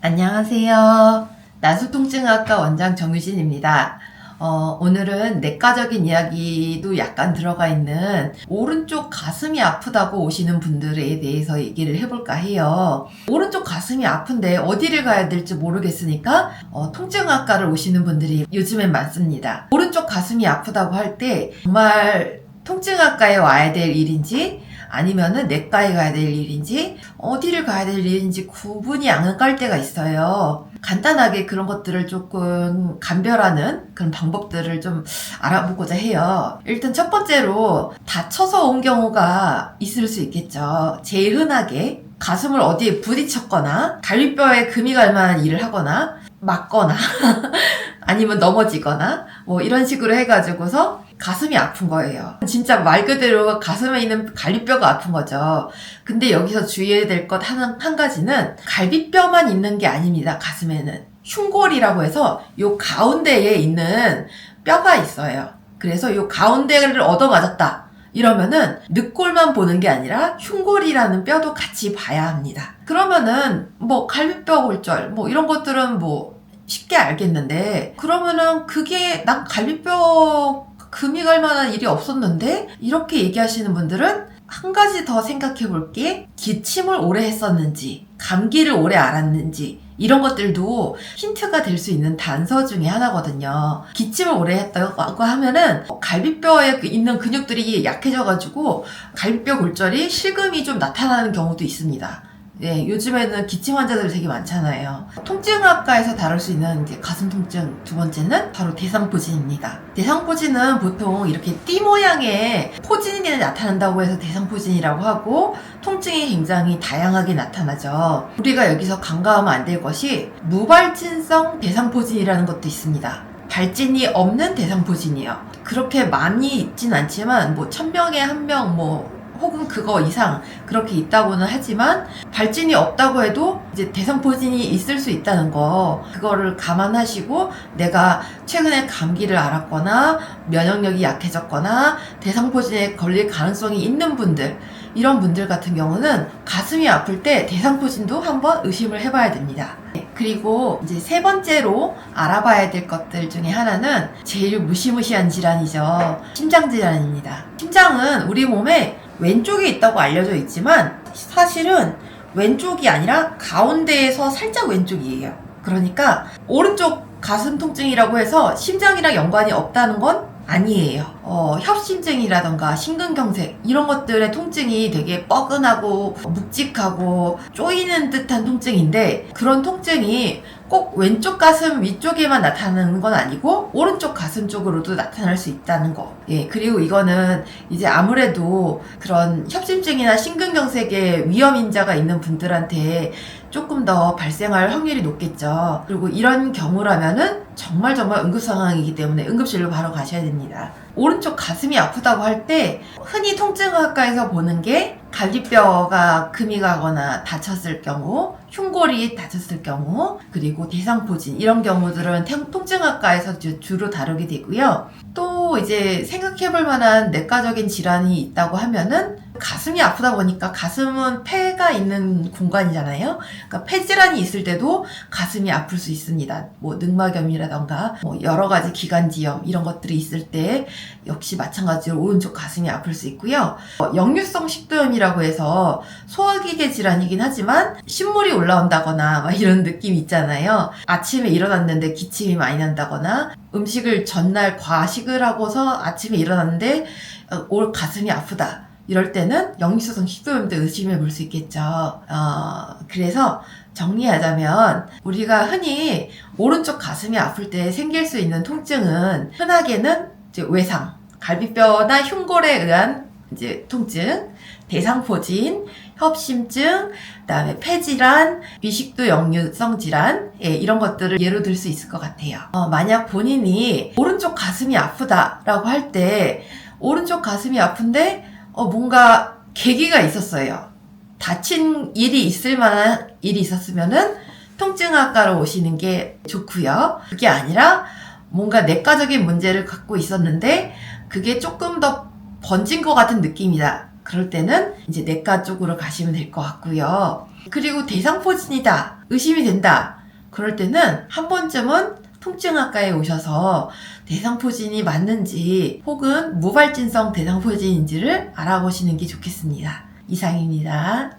안녕하세요. 나수통증학과 원장 정유진입니다. 오늘은 내과적인 이야기도 약간 들어가 있는 오른쪽 가슴이 아프다고 오시는 분들에 대해서 얘기를 해볼까 해요. 오른쪽 가슴이 아픈데 어디를 가야 될지 모르겠으니까 통증학과를 오시는 분들이 요즘엔 많습니다. 오른쪽 가슴이 아프다고 할 때 정말 통증학과에 와야 될 일인지 아니면은 내과에 가야 될 일인지 어디를 가야 될 일인지 구분이 안 갈 때가 있어요. 간단하게 그런 것들을 조금 감별하는 그런 방법들을 좀 알아보고자 해요. 일단 첫 번째로 다쳐서 온 경우가 있을 수 있겠죠. 제일 흔하게 가슴을 어디에 부딪혔거나 갈비뼈에 금이 갈 만한 일을 하거나 맞거나 아니면 넘어지거나 뭐 이런 식으로 해가지고서 가슴이 아픈 거예요. 진짜 말 그대로 가슴에 있는 갈비뼈가 아픈 거죠. 근데 여기서 주의해야 될 것 한 가지는 갈비뼈만 있는 게 아닙니다. 가슴에는 흉골이라고 해서 요 가운데에 있는 뼈가 있어요. 그래서 요 가운데를 얻어맞았다 이러면은 늑골만 보는 게 아니라 흉골이라는 뼈도 같이 봐야 합니다. 그러면은 뭐 갈비뼈 골절 뭐 이런 것들은 뭐 쉽게 알겠는데, 그러면은 그게 난 갈비뼈 금이 갈 만한 일이 없었는데? 이렇게 얘기하시는 분들은 한 가지 더 생각해 볼게, 기침을 오래 했었는지 감기를 오래 앓았는지 이런 것들도 힌트가 될 수 있는 단서 중에 하나거든요. 기침을 오래 했다고 하면은 갈비뼈에 있는 근육들이 약해져가지고 갈비뼈 골절이 실금이 좀 나타나는 경우도 있습니다. 네, 요즘에는 기침 환자들이 되게 많잖아요. 통증학과에서 다룰 수 있는 이제 가슴 통증 두 번째는 바로 대상포진입니다. 대상포진은 보통 이렇게 띠 모양의 포진이 나타난다고 해서 대상포진이라고 하고, 통증이 굉장히 다양하게 나타나죠. 우리가 여기서 간과하면 안 될 것이 무발진성 대상포진이라는 것도 있습니다. 발진이 없는 대상포진이요. 그렇게 많이 있진 않지만 뭐 1000명에 1명 뭐 혹은 그거 이상 그렇게 있다고는 하지만, 발진이 없다고 해도 이제 대상포진이 있을 수 있다는 거, 그거를 감안하시고 내가 최근에 감기를 앓았거나 면역력이 약해졌거나 대상포진에 걸릴 가능성이 있는 분들, 이런 분들 같은 경우는 가슴이 아플 때 대상포진도 한번 의심을 해봐야 됩니다. 그리고 이제 세 번째로 알아봐야 될 것들 중에 하나는 제일 무시무시한 질환이죠. 심장질환입니다. 심장은 우리 몸에 왼쪽에 있다고 알려져 있지만 사실은 왼쪽이 아니라 가운데에서 살짝 왼쪽이에요. 그러니까 오른쪽 가슴 통증이라고 해서 심장이랑 연관이 없다는 건 아니에요. 협심증이라던가 심근경색 이런 것들의 통증이 되게 뻐근하고 묵직하고 쪼이는 듯한 통증인데, 그런 통증이 꼭 왼쪽 가슴 위쪽에만 나타나는 건 아니고 오른쪽 가슴 쪽으로도 나타날 수 있다는 거. 예, 그리고 이거는 이제 아무래도 그런 협심증이나 심근경색에 위험인자가 있는 분들한테 조금 더 발생할 확률이 높겠죠. 그리고 이런 경우라면은 정말 응급 상황이기 때문에 응급실로 바로 가셔야 됩니다. 오른쪽 가슴이 아프다고 할 때 흔히 통증학과에서 보는 게 갈비뼈가 금이 가거나 다쳤을 경우, 흉골이 다쳤을 경우, 그리고 대상포진 이런 경우들은 통증학과에서 주로 다루게 되고요. 또 이제 생각해볼 만한 내과적인 질환이 있다고 하면은, 가슴이 아프다 보니까 가슴은 폐가 있는 공간이잖아요. 그러니까 폐 질환이 있을 때도 가슴이 아플 수 있습니다. 뭐 늑막염이라던가 뭐 여러 가지 기관지염 이런 것들이 있을 때 역시 마찬가지로 오른쪽 가슴이 아플 수 있고요. 역류성 식도염이라고 해서 소화기계 질환이긴 하지만 신물이 올라온다거나 막 이런 느낌 있잖아요. 아침에 일어났는데 기침이 많이 난다거나, 음식을 전날 과식을 하고서 아침에 일어났는데 올 가슴이 아프다, 이럴 때는 역류성 식도염도 의심해 볼 수 있겠죠. 그래서 정리하자면 우리가 흔히 오른쪽 가슴이 아플 때 생길 수 있는 통증은 흔하게는 이제 외상, 갈비뼈나 흉골에 의한 이제 통증, 대상포진, 협심증, 그다음에 폐질환, 비식도 역류성 질환, 예, 이런 것들을 예로 들 수 있을 것 같아요. 만약 본인이 오른쪽 가슴이 아프다라고 할 때, 오른쪽 가슴이 아픈데 뭔가 계기가 있었어요. 다친 일이 있을 만한 일이 있었으면은 통증학과로 오시는 게 좋고요. 그게 아니라 뭔가 내과적인 문제를 갖고 있었는데 그게 조금 더 번진 것 같은 느낌이다. 그럴 때는 이제 내과 쪽으로 가시면 될 것 같고요. 그리고 대상포진이다, 의심이 된다, 그럴 때는 한 번쯤은 통증학과에 오셔서 대상포진이 맞는지 혹은 무발진성 대상포진인지를 알아보시는 게 좋겠습니다. 이상입니다.